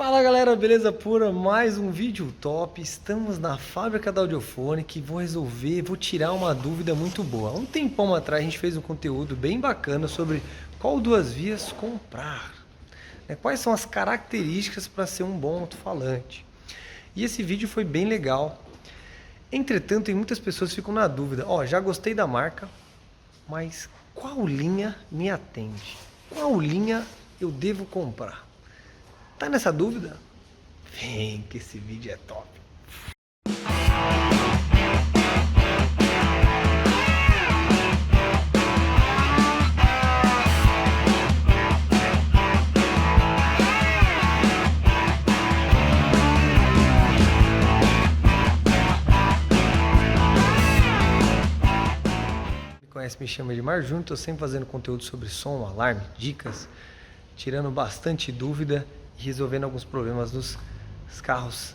Fala galera, beleza pura? Mais um vídeo top. Estamos na fábrica da Audiophonic e vou tirar uma dúvida muito boa. Há um tempão atrás a gente fez um conteúdo bem bacana sobre qual duas vias comprar, né? Quais são as características para ser um bom alto-falante. E esse vídeo foi bem legal. Entretanto, muitas pessoas ficam na dúvida. Já gostei da marca, mas qual linha me atende? Qual linha eu devo comprar? Tá nessa dúvida? Vem que esse vídeo é top. Quem me conhece me chama de Marjun, tô sempre fazendo conteúdo sobre som, alarme, dicas, tirando bastante dúvida e resolvendo alguns problemas dos carros.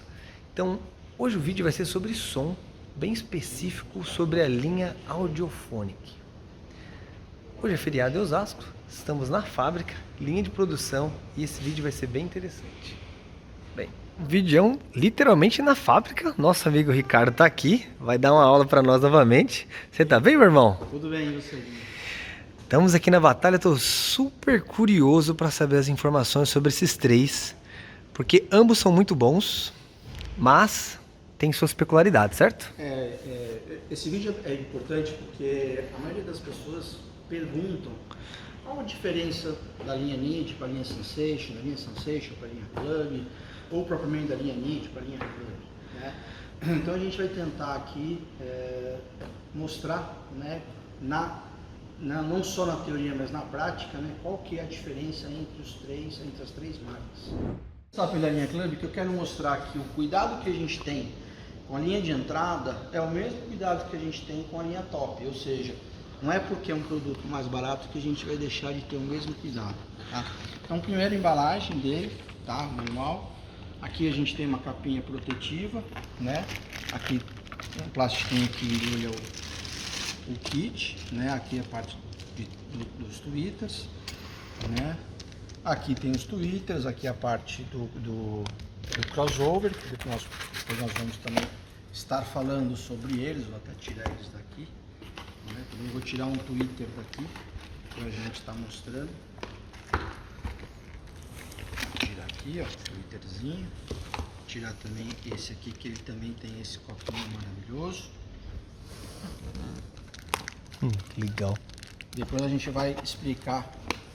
Então, hoje o vídeo vai ser sobre som, bem específico sobre a linha Audiophonic. Hoje é feriado em Osasco, estamos na fábrica, linha de produção, e esse vídeo vai ser bem interessante. Bem, vídeo literalmente na fábrica. Nosso amigo Ricardo tá aqui, vai dar uma aula para nós novamente. Você tá bem, meu irmão? Tudo bem, e você? Estamos aqui na batalha, estou super curioso para saber as informações sobre esses três, porque ambos são muito bons, mas tem suas peculiaridades, certo? Esse vídeo é importante porque a maioria das pessoas perguntam qual a diferença da linha NID para a linha Sensation, da linha Sensation para a linha Plug, ou propriamente da linha NID para a linha Plug, né? Então a gente vai tentar aqui mostrar, né, não só na teoria, mas na prática, né, qual que é a diferença entre as três marcas. Só pela linha Club, que eu quero mostrar que o cuidado que a gente tem com a linha de entrada é o mesmo cuidado que a gente tem com a linha top, ou seja, não é porque é um produto mais barato que a gente vai deixar de ter o mesmo cuidado, tá? Então, primeira embalagem dele, tá, manual. Aqui a gente tem uma capinha protetiva, né? Aqui um plastiquinho que embrulha o kit, né? Aqui a parte dos tweeters, né? Aqui tem os tweeters, aqui a parte do crossover, que depois nós vamos também estar falando sobre eles. Vou até tirar eles daqui, né? Também vou tirar um tweeter daqui que a gente está mostrando. Vou tirar aqui, ó, tweeterzinho. Tirar também esse aqui, que ele também tem esse copinho maravilhoso. Que legal. Depois a gente vai explicar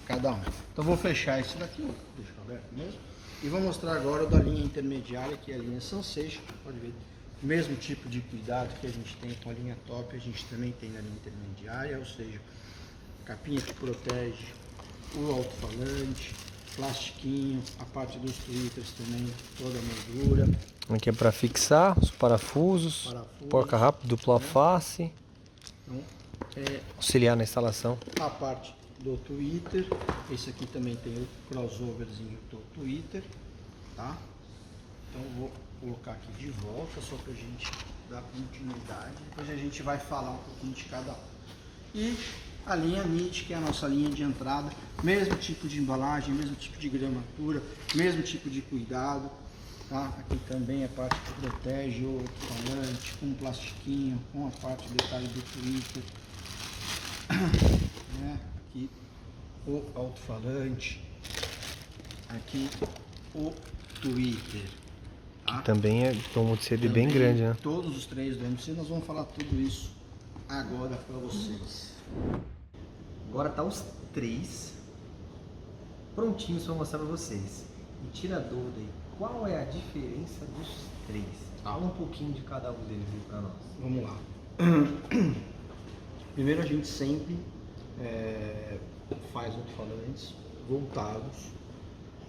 cada um. Então vou fechar esse daqui, deixa aberto mesmo. E vou mostrar agora o da linha intermediária, que é a linha Sensation. Pode ver, o mesmo tipo de cuidado que a gente tem com a linha top, a gente também tem na linha intermediária, ou seja, capinha que protege o alto-falante, plastiquinho, a parte dos tweeters também, toda a moldura. Aqui é para fixar os parafusos, porca rápido, dupla face. Então, auxiliar na instalação. A parte do tweeter, esse aqui também tem o crossoverzinho do tweeter, tá? Então vou colocar aqui de volta só pra gente dar continuidade, depois a gente vai falar um pouquinho de cada um. E a linha NID, que é a nossa linha de entrada, mesmo tipo de embalagem, mesmo tipo de gramatura, mesmo tipo de cuidado, tá? Aqui também a parte que protege o alto-falante, com um plastiquinho, com a parte do detalhe do tweeter. Né? Aqui o alto-falante, aqui o tweeter, tá? Que também é um CD bem grande, né? Todos os três do MC, nós vamos falar tudo isso agora para vocês. Agora tá os três prontinhos para mostrar para vocês. E tira a dúvida aí, qual é a diferença dos três? Fala um pouquinho de cada um deles aí para nós. Vamos lá. Primeiro, a gente sempre faz alto-falantes voltados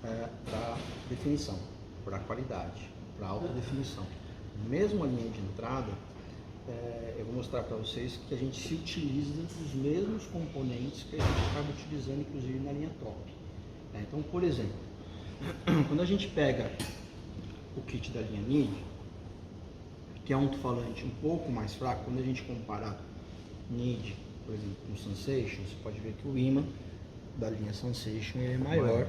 para definição, para qualidade, para alta definição. Mesmo a linha de entrada, eu vou mostrar para vocês que a gente se utiliza dos mesmos componentes que a gente acaba utilizando, inclusive na linha top. Então, por exemplo, quando a gente pega o kit da linha NID, que é um alto-falante um pouco mais fraco, quando a gente comparar NID, por exemplo, com Sensation, você pode ver que o ímã da linha Sensation é maior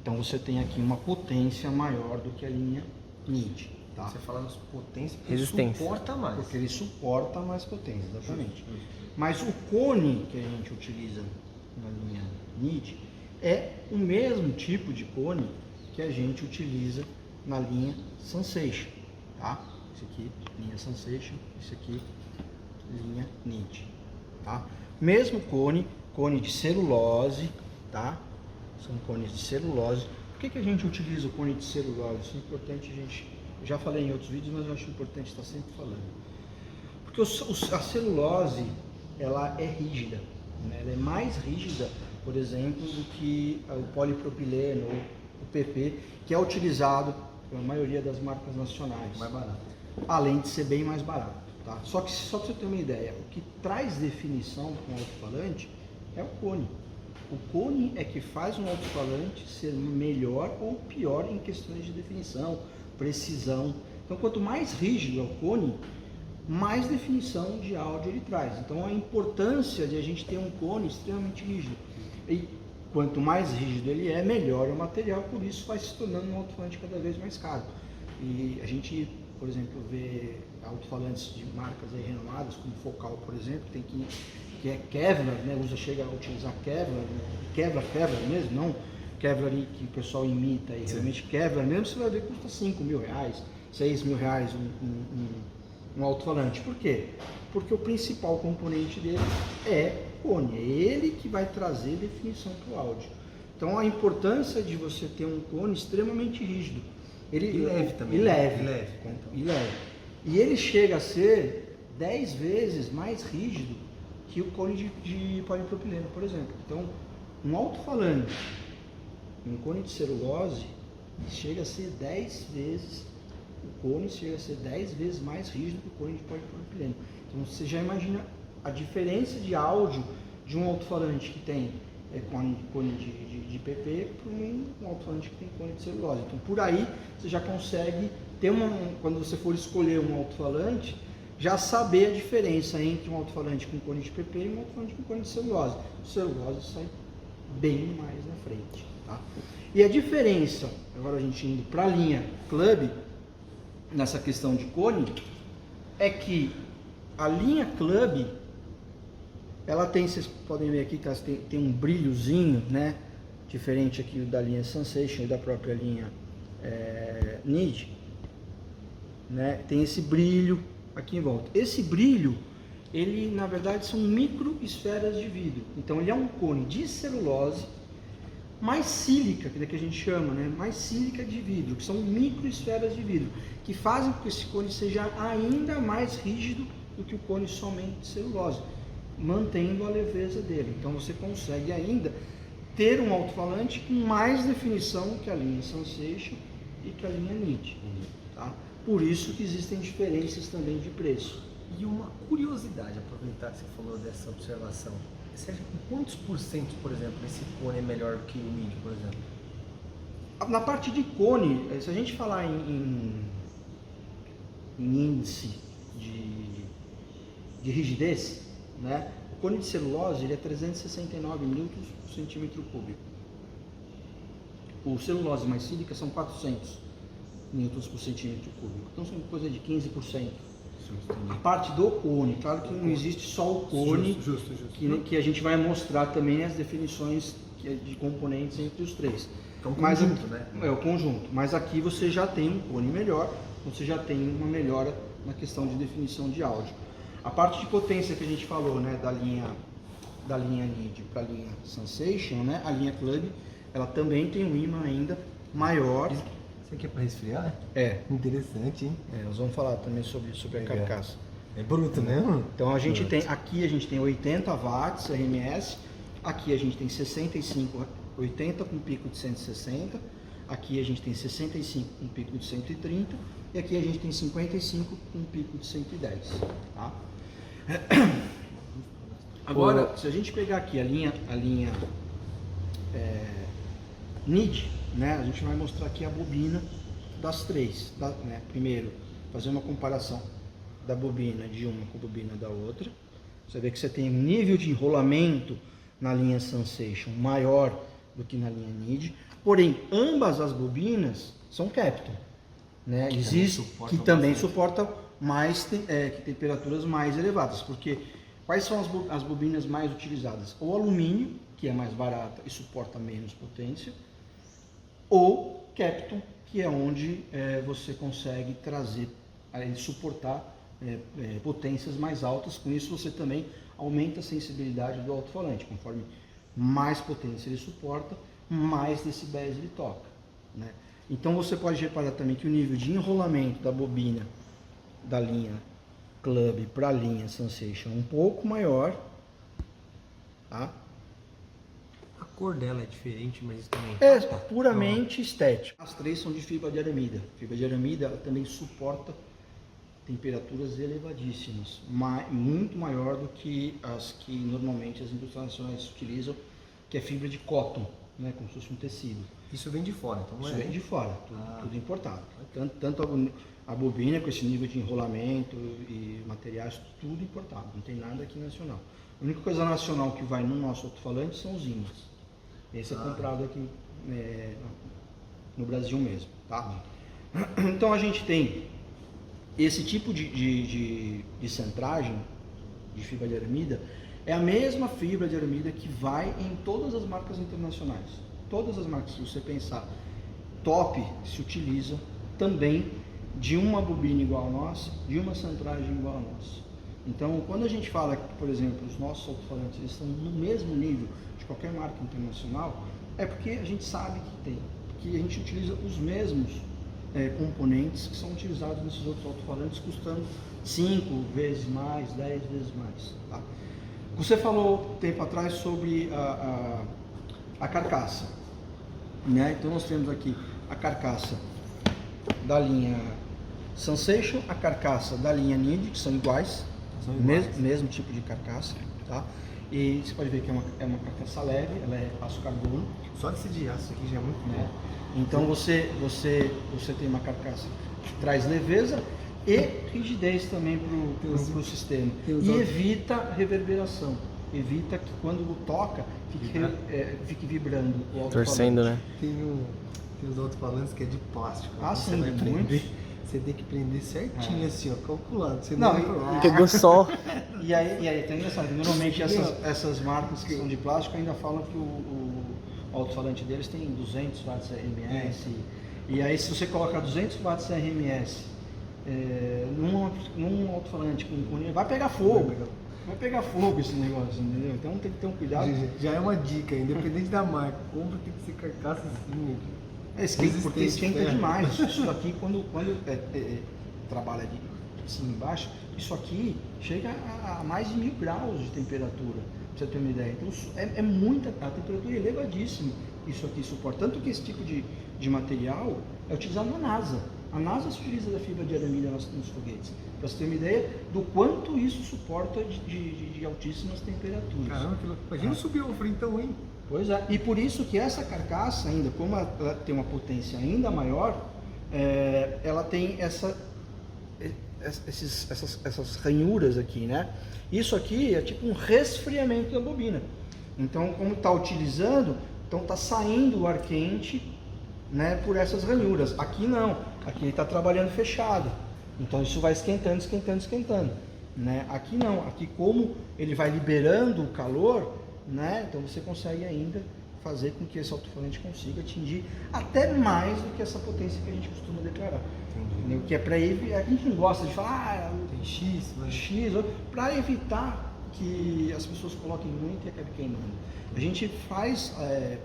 Então você tem aqui uma potência maior do que a linha NID. Tá? Você fala nas potências, Resistência. suporta mais. Porque ele suporta mais potência, exatamente. Mas o cone que a gente utiliza na linha NID é o mesmo tipo de cone que a gente utiliza na linha Sensation, tá? Esse aqui, linha Sensation, esse aqui, linha NID, tá? Mesmo cone de celulose, tá? São cones de celulose. Por que a gente utiliza o cone de celulose? Isso é importante, a gente... Já falei em outros vídeos, mas eu acho importante estar sempre falando. Porque a celulose, ela é rígida, né? Ela é mais rígida, por exemplo, do que o polipropileno ou o PP, que é utilizado pela maioria das marcas nacionais. Mais barato. Além de ser bem mais barato. Tá? Só para você ter uma ideia, o que traz definição para um alto-falante é o cone. O cone é que faz um alto-falante ser melhor ou pior em questões de definição, precisão. Então, quanto mais rígido é o cone, mais definição de áudio ele traz. Então, a importância de a gente ter um cone extremamente rígido. E quanto mais rígido ele é, melhor é o material, por isso vai se tornando um alto-falante cada vez mais caro. E a gente, por exemplo, vê alto-falantes de marcas aí renomadas, como Focal, por exemplo, que é Kevlar, né? Chega a utilizar Kevlar, né? Kevlar mesmo, não Kevlar que o pessoal imita aí, realmente Kevlar mesmo, você vai ver que custa R$5.000, R$6.000 um alto-falante. Por quê? Porque o principal componente dele é cone, é ele que vai trazer definição para o áudio. Então a importância de você ter um cone extremamente rígido. E leve também. E leve. E leve. E ele chega a ser 10 vezes mais rígido que o cone de polipropileno, por exemplo. Então, um alto-falante, um cone de celulose, chega a ser 10 vezes, o cone chega a ser 10 vezes mais rígido que o cone de polipropileno. Então, você já imagina a diferença de áudio de um alto-falante que tem cone de PP para um alto-falante que tem cone de celulose. Então, por aí, você já consegue ter quando você for escolher um alto-falante, já saber a diferença entre um alto-falante com cone de PP e um alto-falante com cone de celulose. O celulose sai bem mais na frente. Tá? E a diferença, agora a gente indo para a linha Club, nessa questão de cone, é que a linha Club, ela tem, vocês podem ver aqui que ela tem um brilhozinho, né? Diferente aqui da linha Sensation e da própria linha NID, né? Tem esse brilho aqui em volta. Esse brilho, ele na verdade são micro esferas de vidro. Então ele é um cone de celulose mais sílica, que a gente chama, né? Mais sílica de vidro, que são micro esferas de vidro, que fazem com que esse cone seja ainda mais rígido do que o cone somente de celulose, mantendo a leveza dele. Então você consegue ainda ter um alto-falante com mais definição que a linha Sensation e que a linha NID. Tá? Por isso que existem diferenças também de preço. E uma curiosidade, aproveitar que você falou dessa observação, você acha que quantos porcentos, por exemplo, esse cone é melhor que o NID, por exemplo? Na parte de cone, se a gente falar em índice de rigidez, né? O cone de celulose ele é 369 newtons por centímetro cúbico. O celulose mais sílica são 400 newtons por centímetro cúbico. Então são coisa de 15%. A parte do cone, claro que não existe só o cone, justo. Que a gente vai mostrar também as definições de componentes entre os três. É um conjunto, né? É o conjunto. Mas aqui você já tem um cone melhor, você já tem uma melhora na questão de definição de áudio. A parte de potência que a gente falou, né, da linha NID para a linha Sensation, né, a linha Club, ela também tem um ímã ainda maior. Isso aqui é para resfriar? É. Interessante, hein? Nós vamos falar também sobre a carcaça. É bruto mesmo? Então a gente tem, aqui a gente tem 80 watts RMS, aqui a gente tem 80 com pico de 160, aqui a gente tem 65 com pico de 130 e aqui a gente tem 55 com pico de 110, tá? Agora, se a gente pegar aqui a linha NID, né, a gente vai mostrar aqui a bobina das três, né? Primeiro, fazer uma comparação da bobina de uma com a bobina da outra. Você vê que você tem um nível de enrolamento na linha Sensation maior do que na linha NID. Porém, ambas as bobinas são Capton, né? Existe que também suporta mais temperaturas mais elevadas, porque quais são as bobinas mais utilizadas? O alumínio, que é mais barata e suporta menos potência, ou Capton, que é onde você consegue trazer, suportar potências mais altas. Com isso você também aumenta a sensibilidade do alto-falante. Conforme mais potência ele suporta, mais decibéis ele toca, né? Então você pode reparar também que o nível de enrolamento da bobina da linha Club para a linha Sensation é um pouco maior, tá? A cor dela é diferente, mas isso também É puramente estético. As três são de fibra de aramida. A fibra de aramida ela também suporta temperaturas elevadíssimas, muito maior do que as que normalmente as indústrias nacionais utilizam, que é fibra de cotton, né, como se fosse um tecido. Isso vem de fora, então não Isso é? vem de fora, tudo importado. Tanto a bobina com esse nível de enrolamento e materiais, tudo importado, não tem nada aqui nacional. A única coisa nacional que vai no nosso alto-falante são os ímãs. Esse é comprado aqui no Brasil mesmo, tá? Então a gente tem esse tipo de centragem de fibra de aramida, é a mesma fibra de aramida que vai em todas as marcas internacionais. Todas as marcas, se você pensar, top se utiliza também de uma bobina igual a nossa, de uma centragem igual a nossa. Então, quando a gente fala que, por exemplo, os nossos alto-falantes estão no mesmo nível de qualquer marca internacional, é porque a gente sabe que a gente utiliza os mesmos componentes que são utilizados nesses outros alto-falantes, custando 5 vezes mais, 10 vezes mais. Tá? Você falou tempo atrás sobre a carcaça, né? Então nós temos aqui a carcaça da linha Sensation, a carcaça da linha Need, que são iguais, mesmo tipo de carcaça, tá? E você pode ver que é uma carcaça leve, ela é aço carbono. Só desse de aço aqui já é muito bom. Então você tem uma carcaça que traz leveza e rigidez também para o sistema. E evita reverberação. Evita que quando toca fique vibrando o alto-falante. Torcendo, né? Tem os alto-falantes que é de plástico. Sim, você vai muitos. prender, você tem que prender certinho assim, ó, calculado. Você Pegou sol. E aí tem engraçado, normalmente essas marcas que são de plástico ainda falam que o alto-falante deles tem 200 watts RMS. E aí se você colocar 200 watts RMS num alto-falante com vai pegar fogo. Vai pegar fogo esse negócio, entendeu? Então tem que ter um cuidado. Já é uma dica, independente da marca, compra tem que ser carcaça assim. Porque esquenta demais. Isso aqui, quando trabalha de cima e embaixo, isso aqui chega a mais de 1000 graus de temperatura, pra você ter uma ideia. Então a temperatura é elevadíssima. Isso aqui suporta. Tanto que esse tipo de material é utilizado na NASA. A NASA se utiliza da fibra de aramida nos foguetes. Para você ter uma ideia do quanto isso suporta de altíssimas temperaturas. Caramba, que louco. Imagina subir o então, hein? Pois é. E por isso que essa carcaça ainda, como ela tem uma potência ainda maior, ela tem essas ranhuras aqui, né? Isso aqui é tipo um resfriamento da bobina. Então, como está utilizando, então está saindo o ar quente, né, por essas ranhuras. Aqui não. Aqui ele está trabalhando fechado. Então isso vai esquentando, esquentando, esquentando, né? Aqui não. Aqui como ele vai liberando o calor, né? Então você consegue ainda fazer com que esse alto-falante consiga atingir até mais do que essa potência que a gente costuma declarar. Entendeu? Que é para evitar. A gente não gosta de falar tem X, mas para evitar que as pessoas coloquem muito e acabem queimando. A gente faz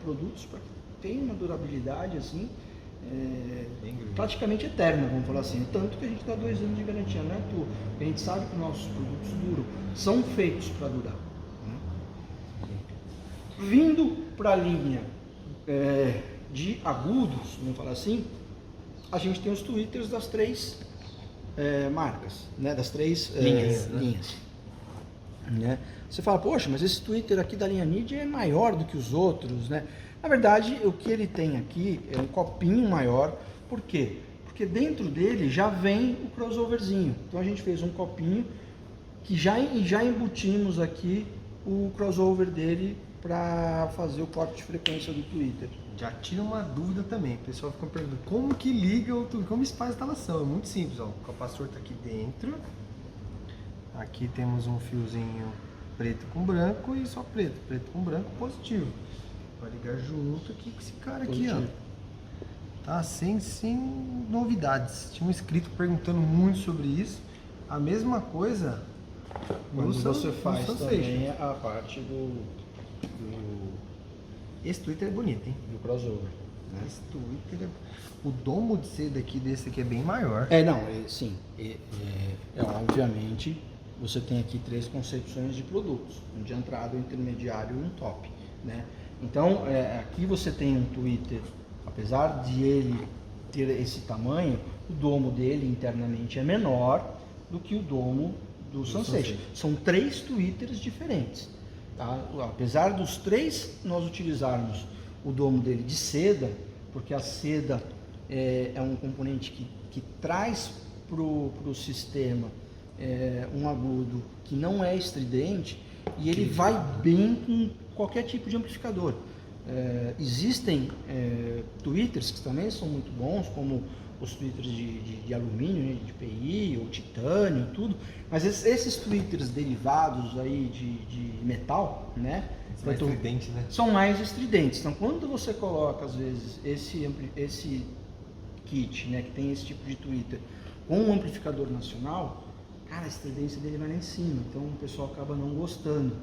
produtos para que tenham uma durabilidade assim praticamente eterna, vamos falar assim. Tanto que a gente dá 2 anos de garantia, não é à toa. A gente sabe que nossos produtos duram, são feitos para durar. Né? Vindo para a linha de agudos, vamos falar assim, a gente tem os tweeters das 3 marcas, né? Das 3 linhas. Né? Você fala, poxa, mas esse tweeter aqui da linha Need é maior do que os outros, né? Na verdade, o que ele tem aqui é um copinho maior. Por quê? Porque dentro dele já vem o crossoverzinho. Então a gente fez um copinho que já embutimos aqui o crossover dele para fazer o corte de frequência do tweeter. Já tira uma dúvida também. O pessoal fica perguntando como que liga o Twitter, como se faz a instalação. É muito simples, ó. O capacitor está aqui dentro. Aqui temos um fiozinho preto com branco e só preto. Preto com branco positivo. Vai ligar junto aqui com esse cara aqui, ó. Tá sem novidades. Tinha um inscrito perguntando muito sobre isso. A mesma coisa quando você faz também a parte esse Twitter é bonito, hein? do crossover. Né? Esse Twitter o domo de seda aqui desse aqui é bem maior. Sim. Obviamente, você tem aqui 3 concepções de produtos. Um de entrada, um intermediário e um top. Né? Então, aqui você tem um Twitter, apesar de ele ter esse tamanho, o domo dele internamente é menor do que o domo do Sensation. São 3 Twitters diferentes. Tá? Apesar dos 3 nós utilizarmos o domo dele de seda, porque a seda é um componente que traz para o sistema um agudo que não é estridente e ele vai bem com qualquer tipo de amplificador. Existem tweeters que também são muito bons, como os tweeters de alumínio, né, de PI ou titânio, tudo, mas esses tweeters derivados aí de metal, né, mais estridente, né? São mais estridentes. Então, quando você coloca às vezes esse kit, né, que tem esse tipo de tweeter com um amplificador nacional, cara, a estridência dele vai lá em cima, então o pessoal acaba não gostando,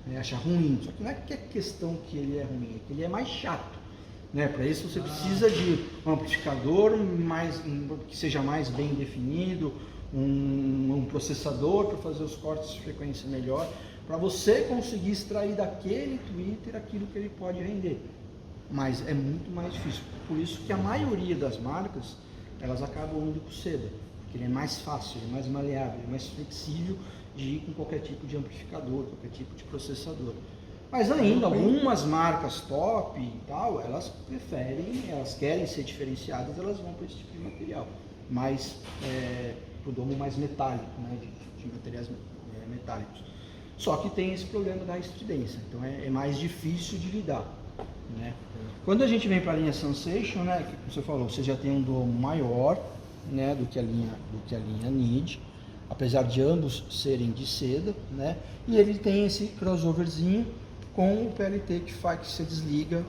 né, acha ruim. Só que não é que é questão que ele é ruim, é que ele é mais chato. Né? Para isso você precisa de um amplificador que seja mais bem definido, um processador para fazer os cortes de frequência melhor, para você conseguir extrair daquele tweeter aquilo que ele pode render. Mas é muito mais difícil. Por isso que a maioria das marcas, elas acabam indo com seda, porque ele é mais fácil, ele é mais maleável, ele é mais flexível de ir com qualquer tipo de amplificador, qualquer tipo de processador. Mas ainda algumas marcas top e tal, elas querem ser diferenciadas, elas vão para esse tipo de material, mais pro domo mais metálico, né, de materiais metálicos. Só que tem esse problema da estridência, então é mais difícil de lidar, né? Quando a gente vem para a linha Sensation, né, que como você falou, você já tem um domo maior, né, do que a linha NID, apesar de ambos serem de seda, né, e ele tem esse crossoverzinho com o PLT que faz que você desliga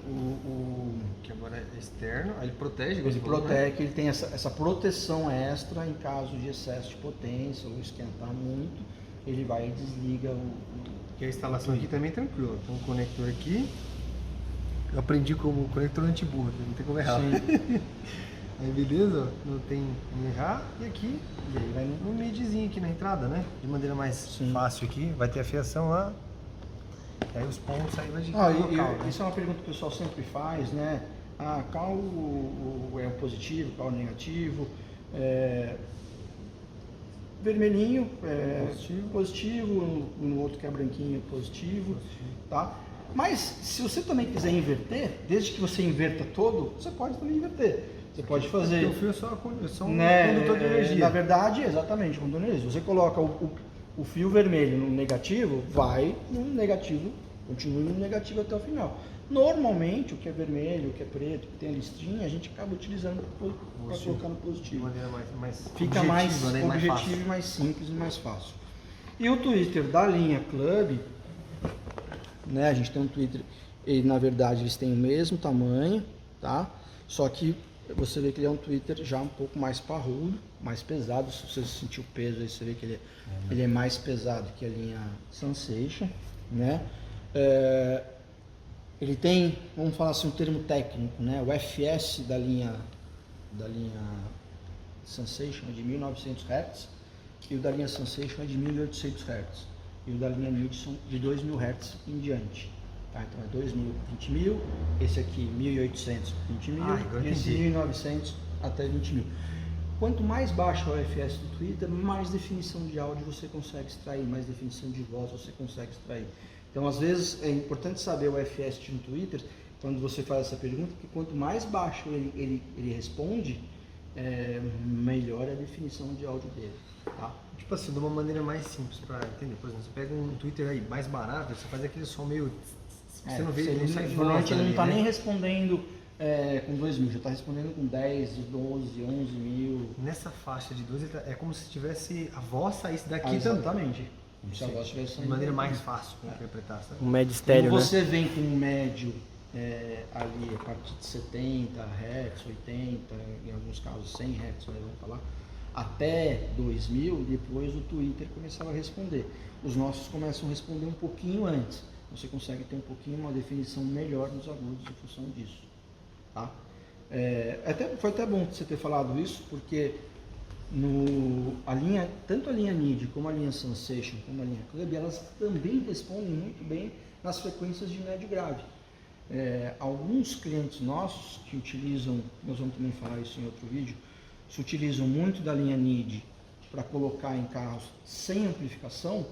que agora é externo, aí ele protege. Ele protege, ele tem essa proteção extra em caso de excesso de potência ou esquentar muito, ele vai e desliga que a instalação aqui também é tranquila. Tem um conector aqui. Eu aprendi como conector anti-burro, não tem como errar. Aí beleza, ó, não tem como errar. E aqui, ele vai no midzinho aqui na entrada, né? De maneira mais fácil aqui, vai ter a fiação lá. E aí os pontos aí vai de local, né? Isso é uma pergunta que o pessoal sempre faz, né? Qual é o positivo, qual é o negativo? Vermelhinho positivo, no outro que é branquinho positivo, tá? Mas se você também quiser inverter, desde que você inverta todo, você pode também inverter. Você pode fazer. O fio é só um condutor de energia. Na verdade, exatamente, condutor de energia. Você coloca o fio vermelho no negativo, vai no negativo, continue no negativo até o final. Normalmente, o que é vermelho, o que é preto, que tem a listrinha, a gente acaba utilizando para colocar no positivo. De maneira mais fica mais né? objetivo e mais simples e mais fácil. E o Twitter da linha Club, né? A gente tem um Twitter, e na verdade eles têm o mesmo tamanho, tá? Só que você vê que ele é um Twitter já um pouco mais parrudo, mais pesado. Se você sentir o peso aí, você vê que ele é mais pesado que a linha Sensation, né? Ele tem, vamos falar assim, um termo técnico, né? O FS da linha Sensation é de 1900 Hz e o da linha Sensation é de 1800 Hz e o da linha NID são de 2000 Hz em diante. Tá? Então é 2000, 20 mil, esse aqui 1800, 20 mil, e esse 1900 até 20 mil. Quanto mais baixo é o FS do Twitter, mais definição de áudio você consegue extrair, mais definição de voz você consegue extrair. Então, às vezes, é importante saber o FS de um Twitter, quando você faz essa pergunta, que quanto mais baixo ele responde, melhor é a definição de áudio dele. Tá? Tipo assim, de uma maneira mais simples para entender. Por exemplo, você pega um Twitter aí mais barato, você faz aquele som meio... Você não vê, ele não sai voz. Normalmente ele não está nem respondendo com 2 mil, já está respondendo com 10, 12, 11 mil. Nessa faixa de 12 é como se tivesse a voz saísse daqui também. Exatamente. Se a voz tivesse De maneira mais fácil de interpretar, sabe? Um médio estéreo, Quando né? você vem com um médio ali a partir de 70 Hz, 80, em alguns casos 100 Hz, vamos falar, até 2000, depois o Twitter começava a responder. Os nossos começam a responder um pouquinho antes. Você consegue ter um pouquinho uma definição melhor nos agudos em função disso. Tá? Foi até bom você ter falado isso, porque tanto a linha NID como a linha Sensation, como a linha Club, elas também respondem muito bem nas frequências de médio e grave. Alguns clientes nossos que utilizam, nós vamos também falar isso em outro vídeo, se utilizam muito da linha NID para colocar em carros sem amplificação,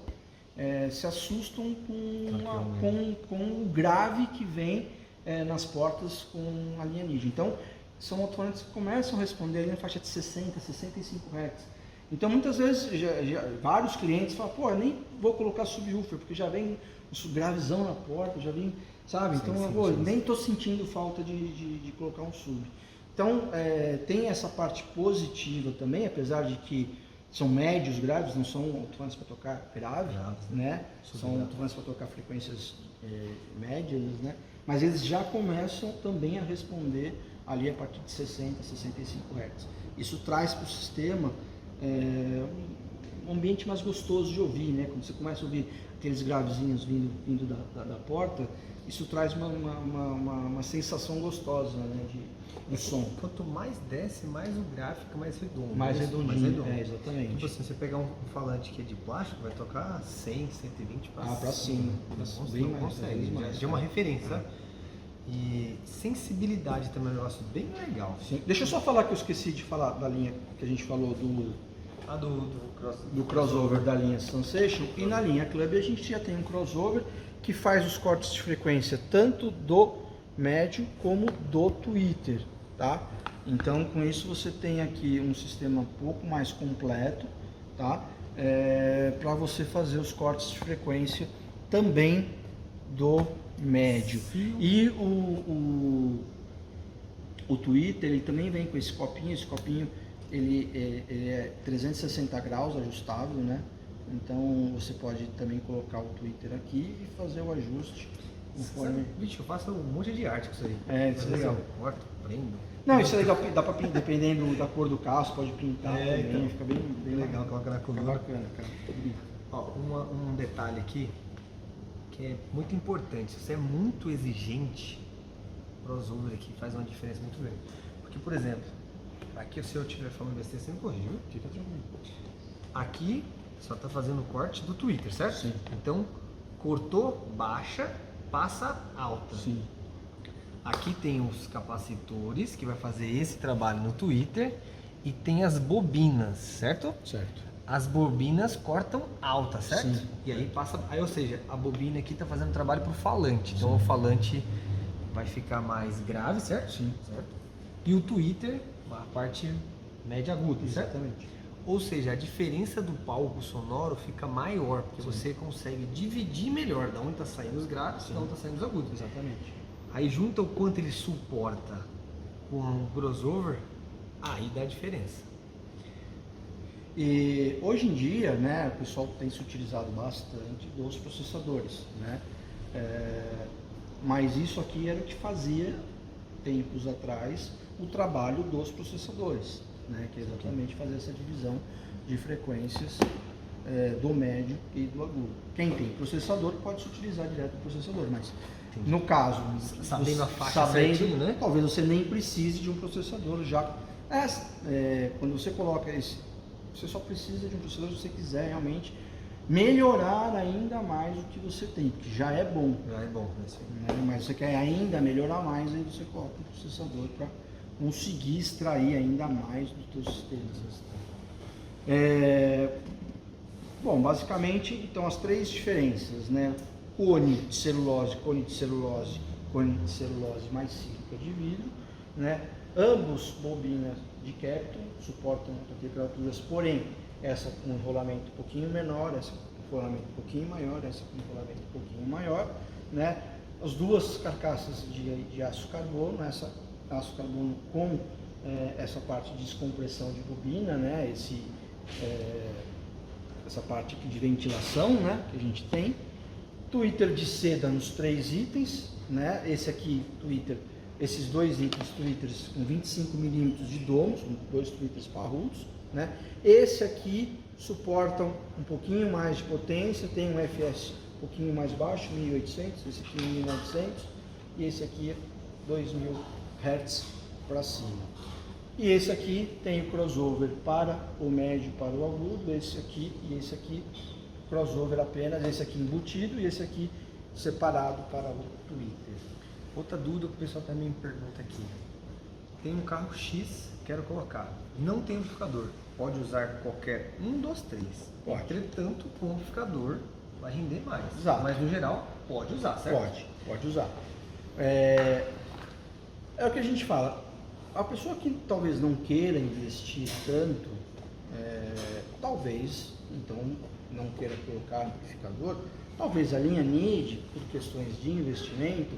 se assustam com o grave que vem nas portas com a linha NID. Então, são alto-falantes que começam a responder ali na faixa de 60, 65 Hz. Então, muitas vezes, vários clientes falam, pô, eu nem vou colocar subwoofer, porque já vem um gravezão na porta, já vem, sabe? Então, nem estou sentindo falta de colocar um sub. Então, tem essa parte positiva também, apesar de que são médios graves, não são alto-falantes para tocar grave, né? São alto-falantes para tocar frequências médias, né? Mas eles já começam também a responder ali a partir de 60, 65 Hz. Isso traz para o sistema um ambiente mais gostoso de ouvir, né? Quando você começa a ouvir aqueles gravezinhos vindo da porta, isso traz uma sensação gostosa, né, de som. Quanto mais desce, mais o gráfico fica mais redondo. Mais redondinho, redondo. Exatamente. Tipo assim, você pegar um falante que é de plástico, vai tocar 100, 120 para cima. Bem mais, consegue, já é uma referência, sabe? E sensibilidade também é um negócio bem legal. Sim. Deixa eu só falar que eu esqueci de falar da linha que a gente falou do crossover da linha Sensation. E na linha Club a gente já tem um crossover que faz os cortes de frequência tanto do médio como do Twitter, tá? Então com isso você tem aqui um sistema um pouco mais completo, tá? Para você fazer os cortes de frequência também do médio. Sim. E o Twitter ele também vem com esse copinho ele é 360 graus ajustável, né? Então você pode também colocar o Twitter aqui e fazer o ajuste conforme... Vixe, eu faço um monte de arte com isso aí. Isso é legal. Eu corto, prendo. Não, isso é legal, dá pra, dependendo da cor do carro, você pode pintar também, então, fica bem legal, coloca na coluna. Bacana, cara. Ó, um detalhe aqui que é muito importante. Se você é muito exigente, o crossover aqui faz uma diferença muito grande. Porque, por exemplo, aqui se eu estiver falando besteira, você me corrigiu, fica tranquilo. Aqui só está fazendo o corte do Twitter, certo? Sim. Então, cortou, baixa, passa alta. Sim. Aqui tem os capacitores que vai fazer esse trabalho no Twitter e tem as bobinas, certo? Certo. As bobinas cortam alta, certo? Sim. E aí passa, ou seja, a bobina aqui está fazendo trabalho para o falante. Então o falante vai ficar mais grave, certo? Sim. Certo? E o Twitter, a parte média aguda, certo? Exatamente. Ou seja, a diferença do palco sonoro fica maior, porque você consegue dividir melhor de onde está saindo os graves e de onde está saindo os agudos. Exatamente. Aí junta o quanto ele suporta com o crossover, aí dá diferença. E hoje em dia, né, o pessoal tem se utilizado bastante dos processadores, né? Mas isso aqui era o que fazia, tempos atrás, o trabalho dos processadores, né? Que é exatamente fazer essa divisão de frequências do médio e do agudo. Quem tem processador pode se utilizar direto do processador, mas no caso, sabendo a faixa certinho, né? Talvez você nem precise de um processador já. Quando você coloca esse, você só precisa de um processador se você quiser realmente melhorar ainda mais o que você tem, que já é bom. Já é bom, né? Mas você quer ainda melhorar mais, aí você coloca um processador para conseguir extrair ainda mais do teu sistema. Bom, basicamente, então as três diferenças, né? Cone de celulose mais sílica de vidro, né? Ambos bobinas de Kepton suportam temperaturas, porém essa com enrolamento um pouquinho menor, essa com enrolamento um pouquinho maior, essa com enrolamento um pouquinho maior, né? As duas carcaças de aço carbono, essa aço carbono com essa parte de descompressão de bobina, né? Essa parte aqui de ventilação, né? Que a gente tem. Tweeter de seda nos 3 itens, né? Esse aqui, tweeter, esses 2 itens, tweeters com 25 milímetros de domos, 2 tweeters parrudos, né? Esse aqui suportam um pouquinho mais de potência, tem um FS um pouquinho mais baixo, 1800, esse aqui 1900 e esse aqui 2000 Hz para cima. E esse aqui tem o crossover para o médio, para o agudo, esse aqui e esse aqui crossover apenas, esse aqui embutido e esse aqui separado para o tweeter. Outra dúvida que o pessoal também me pergunta aqui. Tem um carro X, quero colocar, não tem amplificador, pode usar qualquer um dos 3. Pode. Entretanto, com amplificador vai render mais. Exato. Mas no geral, pode usar, certo? Pode usar. É o que a gente fala, a pessoa que talvez não queira investir tanto, talvez, então, não queira colocar amplificador, talvez a linha NID, por questões de investimento,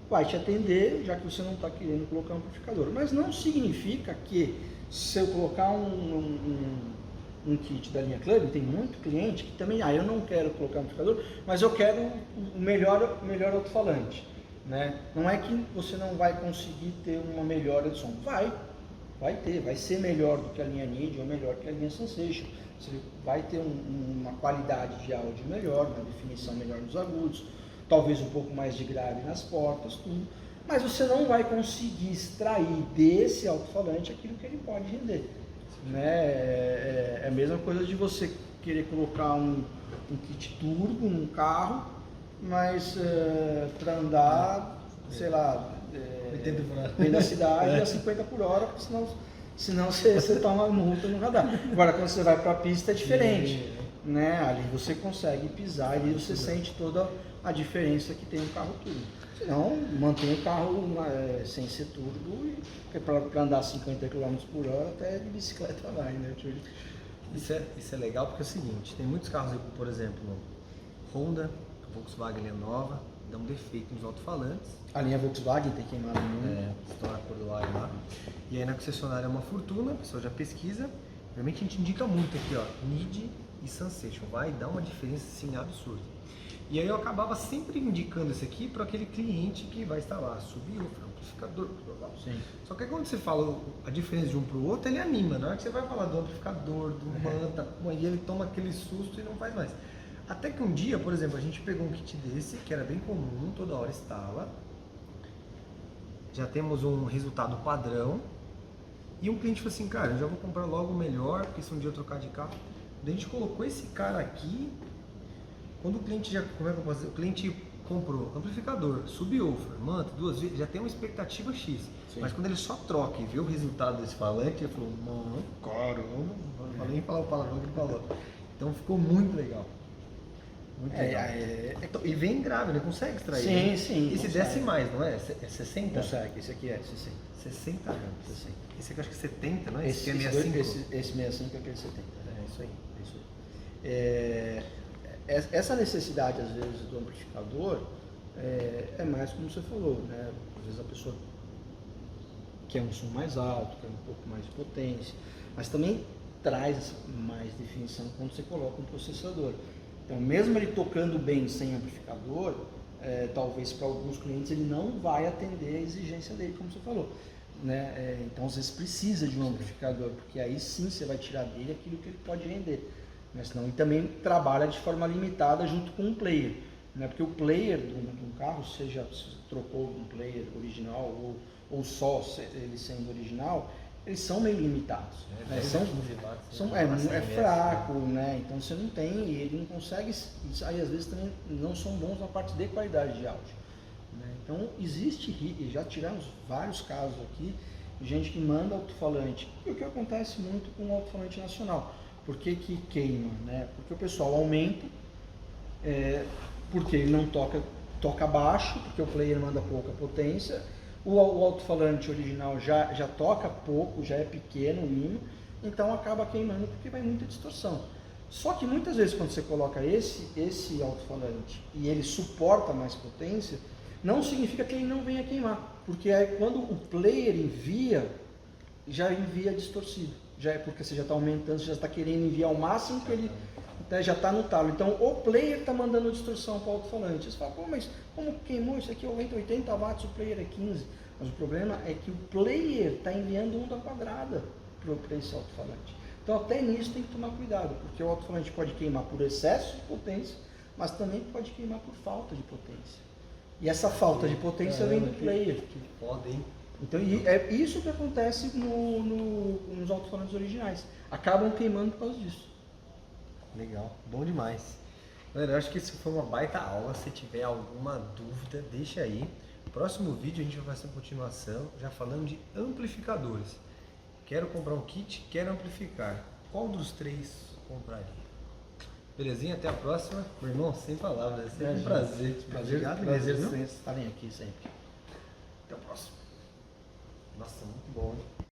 vai te atender, já que você não está querendo colocar um amplificador. Mas não significa que se eu colocar um kit da linha Club, tem muito cliente que também, eu não quero colocar amplificador, mas eu quero o melhor alto-falante. Né? Não é que você não vai conseguir ter uma melhora de som. Vai ter, vai ser melhor do que a linha NID ou melhor que a linha Sensation. Você vai ter uma qualidade de áudio melhor, uma definição melhor nos agudos, talvez um pouco mais de grave nas portas, tudo. Mas você não vai conseguir extrair desse alto-falante aquilo que ele pode render. Né? É a mesma coisa de você querer colocar um kit turbo num carro, mas para andar, sei lá, dentro da cidade a 50 por hora, senão você toma uma multa no radar. Agora, quando você vai para a pista é diferente, né? Ali você consegue pisar, ali você sente toda a diferença que tem um carro turbo. Senão, mantém o carro sem ser turbo, e para andar 50 km por hora até de bicicleta vai, né? Isso é legal porque é o seguinte, tem muitos carros, por exemplo, Honda, Volkswagen linha nova, dá um defeito nos alto-falantes. A linha Volkswagen tem queimado muito. Estoura a cor do ar lá. E aí na concessionária é uma fortuna, a pessoa já pesquisa. Realmente a gente indica muito aqui, ó, NID e Sensation. Vai dar uma diferença assim absurda. E aí eu acabava sempre indicando esse aqui para aquele cliente que vai instalar subwoofer, amplificador, blá, blá. Sim. Só que aí quando você fala a diferença de um para o outro, ele anima. Na hora que você vai falar do amplificador, do manta, aí ele toma aquele susto e não faz mais. Até que um dia, por exemplo, a gente pegou um kit desse, que era bem comum, toda hora instala. Já temos um resultado padrão. E um cliente falou assim, cara, eu já vou comprar logo o melhor, porque se um dia eu trocar de carro. Daí a gente colocou esse cara aqui. Quando o cliente o cliente comprou amplificador, subwoofer, manta, 2 vezes, já tem uma expectativa X. Sim. Mas quando ele só troca e vê o resultado desse falante, ele falou, mano, caramba, não vou nem falar o palavrão que ele falou. Então ficou muito legal. Muito legal. E vem grave, ele consegue extrair. Sim, né? sim. E se desce mais, não é? É 60? Consegue, esse aqui é 60. 60 gramas. Esse aqui eu acho que é 70, não é? Esse aqui é 65. Esse 65 é aquele 70. É isso aí. Essa necessidade, às vezes, do amplificador é mais como você falou, né? Às vezes a pessoa quer um som mais alto, quer um pouco mais de potência, mas também traz mais definição quando você coloca um processador. Então, mesmo ele tocando bem sem amplificador, talvez para alguns clientes ele não vai atender a exigência dele, como você falou. Né? Então, às vezes precisa de um amplificador, porque aí sim você vai tirar dele aquilo que ele pode render. Né? Senão ele também trabalha de forma limitada junto com um player. Né? Porque o player de um carro, seja se trocou um player original ou só ele sendo original, eles são meio limitados. É fraco, né? Então você não tem, ele não consegue, aí às vezes também não são bons na parte de qualidade de áudio. Né? Então existe, já tivemos vários casos aqui, de gente que manda alto-falante, e o que acontece muito com o alto-falante nacional. Por que queima? Né? Porque o pessoal aumenta, porque ele não toca baixo, porque o player manda pouca potência. O alto-falante original já toca pouco, já é pequeno o ímã, então acaba queimando porque vai muita distorção. Só que muitas vezes quando você coloca esse alto-falante e ele suporta mais potência, Não significa que ele não venha queimar, porque aí quando o player envia, já envia distorcido. Já é porque você já está aumentando, você já está querendo enviar o máximo que ele já está no talo. Então o player está mandando distorção para o alto-falante. Você fala, pô, mas como queimou isso aqui? Aumenta 80 watts, o player é 15. Mas o problema é que o player está enviando onda quadrada para esse alto-falante. Então até nisso tem que tomar cuidado, porque o alto-falante pode queimar por excesso de potência, mas também pode queimar por falta de potência. E essa falta de potência vem do player. Que foda, hein? Então é isso que acontece nos alto-falantes originais. Acabam queimando por causa disso. Legal, bom demais. Galera, eu acho que isso foi uma baita aula. Se tiver alguma dúvida, deixa aí. Próximo vídeo a gente vai fazer uma continuação, já falando de amplificadores. Quero comprar um kit, quero amplificar. Qual dos três compraria? Belezinha? Até a próxima. Meu irmão, sem palavras, é sempre um prazer. Prazer vocês estarem aqui sempre. Até o próximo. Nossa, muito bom, hein?